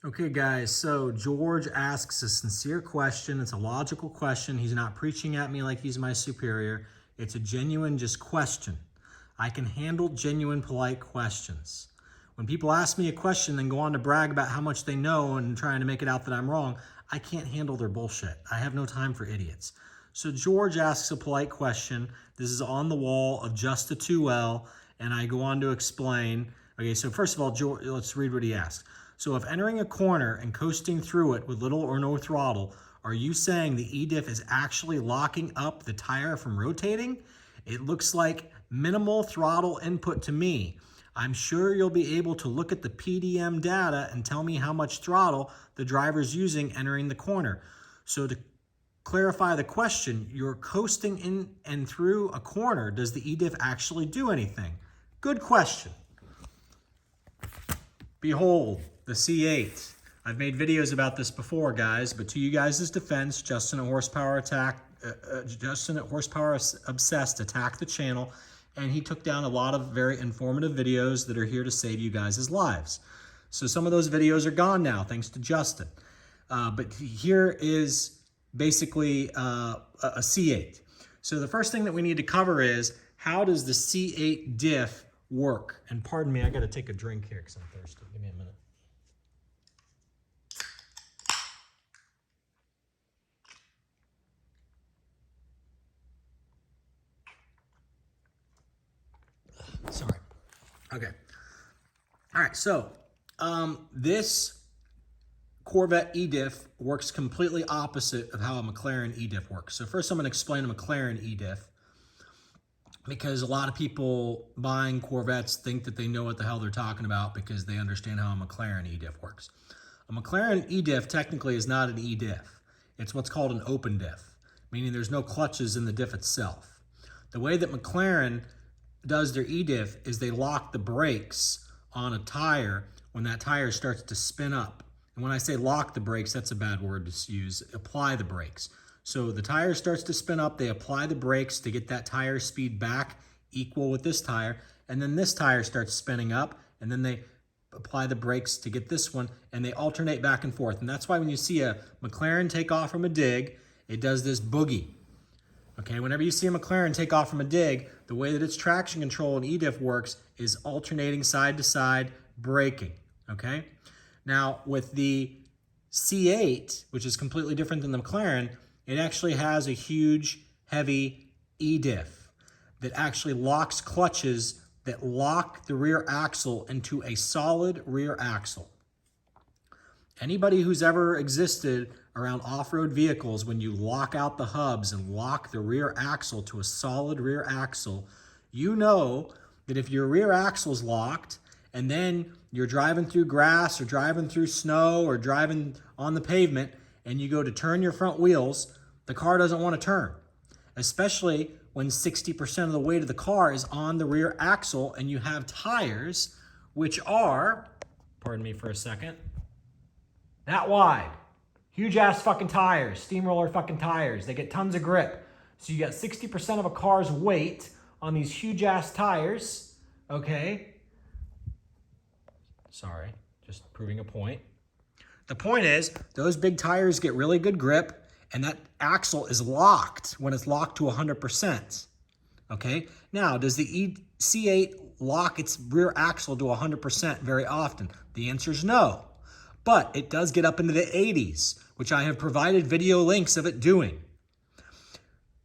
Okay, guys, so George asks a sincere question. It's a logical question. He's not preaching at me like he's my superior. It's a genuine just question. I can handle genuine, polite questions. When people ask me a question and go on to brag about how much they know and trying to make it out that I'm wrong, I can't handle their bullshit. I have no time for idiots. So George asks a polite question. This is on the wall of just a 2L, and I go on to explain. Okay, so first of all, George, let's read what he asks. So if entering a corner and coasting through it with little or no throttle, are you saying the E-diff is actually locking up the tire from rotating? It looks like minimal throttle input to me. I'm sure you'll be able to look at the PDM data and tell me how much throttle the driver's using entering the corner. So to clarify the question, you're coasting in and through a corner. Does the E-diff actually do anything? Good question. Behold, the C8. I've made videos about this before, guys, but to you guys' defense, Justin at Horsepower Obsessed attacked the channel, and he took down a lot of very informative videos that are here to save you guys' lives. So some of those videos are gone now, thanks to Justin. But here is basically a C8. So the first thing that we need to cover is, how does the C8 diff work? And pardon me, I got to take a drink here because I'm thirsty. Give me a minute. Sorry. Okay. All right. So this Corvette E-diff works completely opposite of how a McLaren E-diff works. So first I'm going to explain a McLaren E-diff, because a lot of people buying Corvettes think that they know what the hell they're talking about because they understand how a McLaren E-diff works. A McLaren E-diff technically is not an E-diff. It's what's called an open diff, meaning there's no clutches in the diff itself. The way that McLaren does their E-diff is they lock the brakes on a tire when that tire starts to spin up. And when I say lock the brakes, that's a bad word to use. Apply the brakes. So the tire starts to spin up, they apply the brakes to get that tire speed back equal with this tire, and then this tire starts spinning up, and then they apply the brakes to get this one, and they alternate back and forth. And that's why when you see a McLaren take off from a dig, it does this boogie. Okay, whenever you see a McLaren take off from a dig, the way that its traction control and E-diff works is alternating side to side braking, okay? Now, with the C8, which is completely different than the McLaren, it actually has a huge, heavy E-diff that actually locks clutches that lock the rear axle into a solid rear axle. Anybody who's ever existed around off-road vehicles, when you lock out the hubs and lock the rear axle to a solid rear axle, you know that if your rear axle's locked and then you're driving through grass or driving through snow or driving on the pavement and you go to turn your front wheels, the car doesn't want to turn, especially when 60% of the weight of the car is on the rear axle and you have tires which are, pardon me for a second, that wide. Huge ass fucking tires, steamroller fucking tires. They get tons of grip. So you got 60% of a car's weight on these huge ass tires, okay? Sorry, just proving a point. The point is, those big tires get really good grip, and that axle is locked when it's locked to 100%, okay? Now, does the C8 lock its rear axle to 100% very often? The answer is no. But it does get up into the 80s, which I have provided video links of it doing.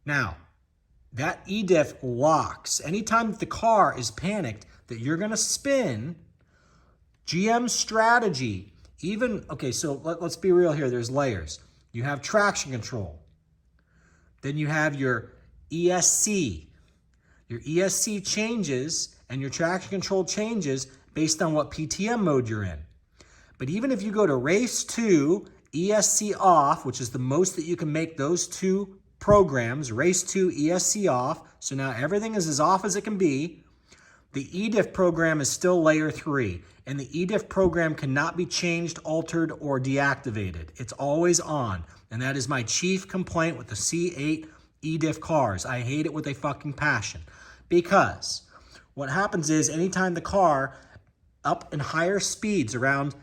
Now, that E-diff locks. Anytime the car is panicked that you're going to spin, GM strategy, even, okay, so let's be real here. There's layers. You have traction control. Then you have your ESC. Your ESC changes and your traction control changes based on what PTM mode you're in. But even if you go to race 2, ESC off, which is the most that you can make those two programs, race 2, ESC off, so now everything is as off as it can be, the E-diff program is still layer 3, and the E-diff program cannot be changed, altered, or deactivated. It's always on, and that is my chief complaint with the C8 E-diff cars. I hate it with a fucking passion, because what happens is anytime the car up in higher speeds around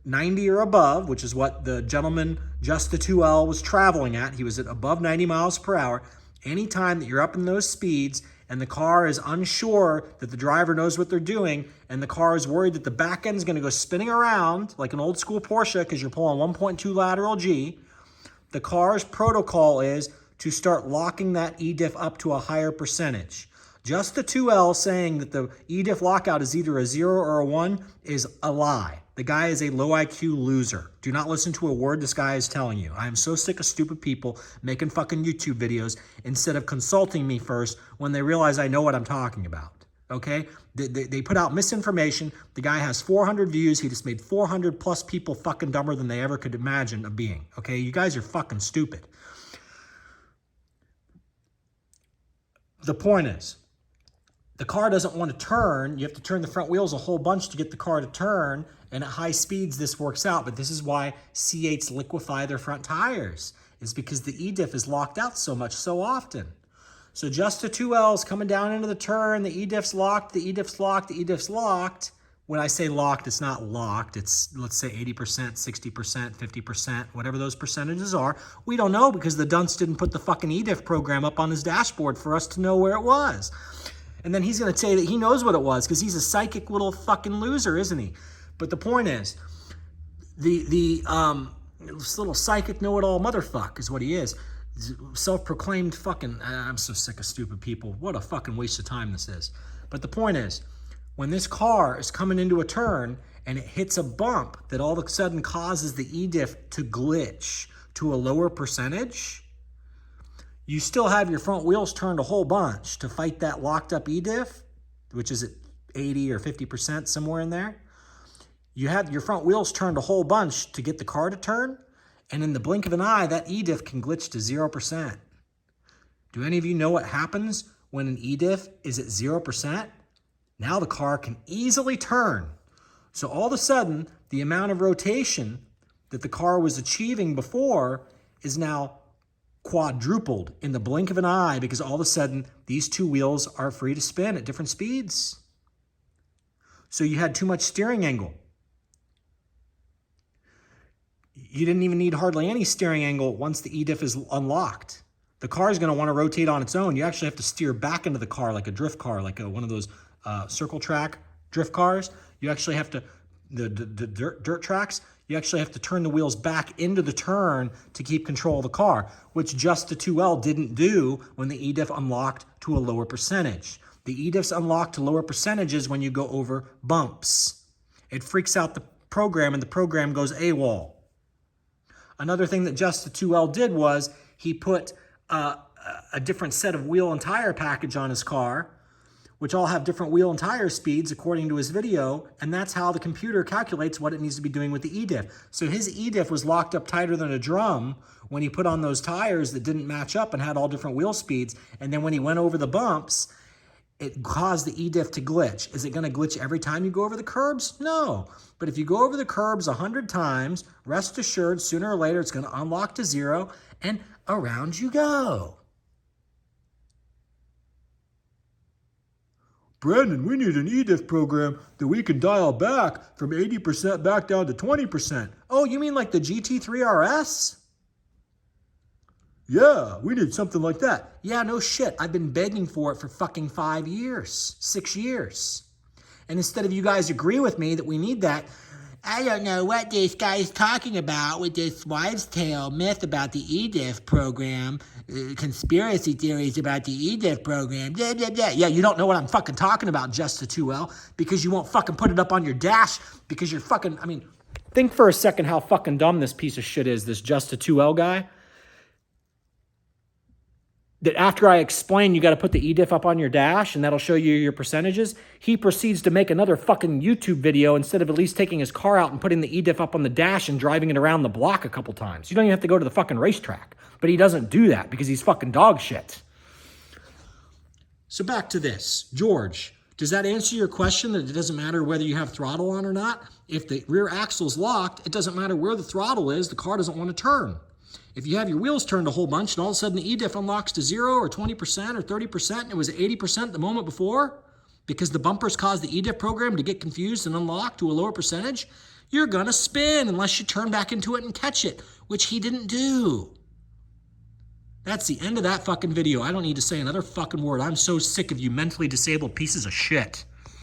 90 or above, which is what the gentleman Just the 2L was traveling at. He was at above 90 miles per hour. Anytime that you're up in those speeds and the car is unsure that the driver knows what they're doing and the car is worried that the back end is going to go spinning around like an old school Porsche because you're pulling 1.2 lateral G, the car's protocol is to start locking that E-diff up to a higher percentage. Just the 2L saying that the E-diff lockout is either a 0 or a 1 is a lie. The guy is a low IQ loser. Do not listen to a word this guy is telling you. I am so sick of stupid people making fucking YouTube videos instead of consulting me first when they realize I know what I'm talking about. Okay? They put out misinformation. The guy has 400 views. He just made 400 plus people fucking dumber than they ever could imagine of being. Okay? You guys are fucking stupid. The point is, the car doesn't want to turn. You have to turn the front wheels a whole bunch to get the car to turn. And at high speeds, this works out. But this is why C8s liquefy their front tires. Is because the E-diff is locked out so much, so often. So just the 2Ls coming down into the turn. The E-diff's locked. The E-diff's locked. The E-diff's locked. When I say locked, it's not locked. It's, let's say, 80%, 60%, 50%, whatever those percentages are. We don't know because the dunce didn't put the fucking E-diff program up on his dashboard for us to know where it was. And then he's going to say that he knows what it was because he's a psychic little fucking loser, isn't he? But the point is, this little psychic know-it-all motherfucker is what he is. Self-proclaimed fucking, I'm so sick of stupid people. What a fucking waste of time this is. But the point is, when this car is coming into a turn and it hits a bump that all of a sudden causes the E-diff to glitch to a lower percentage, you still have your front wheels turned a whole bunch to fight that locked up E-diff, which is at 80 or 50%, somewhere in there. You have your front wheels turned a whole bunch to get the car to turn, and in the blink of an eye, that E-diff can glitch to 0%. Do any of you know what happens when an E-diff is at 0%? Now the car can easily turn. So all of a sudden, the amount of rotation that the car was achieving before is now quadrupled in the blink of an eye because all of a sudden these two wheels are free to spin at different speeds. So you had too much steering angle. You didn't even need hardly any steering angle once the E-diff is unlocked. The car is going to want to rotate on its own. You actually have to steer back into the car like a drift car, like one of those circle track drift cars. You actually have to, the dirt tracks, you actually have to turn the wheels back into the turn to keep control of the car, which just the 2L didn't do when the E-diff unlocked to a lower percentage. The E-diffs unlock to lower percentages when you go over bumps. It freaks out the program and the program goes AWOL. Another thing that just the 2L did was he put a different set of wheel and tire package on his car, which all have different wheel and tire speeds according to his video, and that's how the computer calculates what it needs to be doing with the E-diff. So his E-diff was locked up tighter than a drum when he put on those tires that didn't match up and had all different wheel speeds, and then when he went over the bumps, it caused the E-diff to glitch. Is it going to glitch every time you go over the curbs? No. But if you go over the curbs 100 times, rest assured, sooner or later, it's going to unlock to 0, and around you go. Brandon, we need an E-diff program that we can dial back from 80% back down to 20%. Oh, you mean like the GT3 RS? Yeah, we need something like that. Yeah, no shit. I've been begging for it for fucking 5 years, 6 years. And instead of you guys agree with me that we need that, I don't know what this guy's talking about with this wives' tale myth about the E-diff program, conspiracy theories about the E-diff program, blah, blah, blah. Yeah, you don't know what I'm fucking talking about, just the 2L, because you won't fucking put it up on your dash because you're fucking, I mean, think for a second how fucking dumb this piece of shit is, this just a 2L guy. That after I explain you got to put the E-diff up on your dash and that'll show you your percentages, he proceeds to make another fucking YouTube video instead of at least taking his car out and putting the E-diff up on the dash and driving it around the block a couple times. You don't even have to go to the fucking racetrack. But he doesn't do that because he's fucking dog shit. So back to this. George, does that answer your question that it doesn't matter whether you have throttle on or not? If the rear axle's locked, it doesn't matter where the throttle is, the car doesn't want to turn. If you have your wheels turned a whole bunch and all of a sudden the E-diff unlocks to 0 or 20% or 30% and it was 80% the moment before because the bumpers caused the E-diff program to get confused and unlock to a lower percentage, you're gonna spin unless you turn back into it and catch it, which he didn't do. That's the end of that fucking video. I don't need to say another fucking word. I'm so sick of you mentally disabled pieces of shit.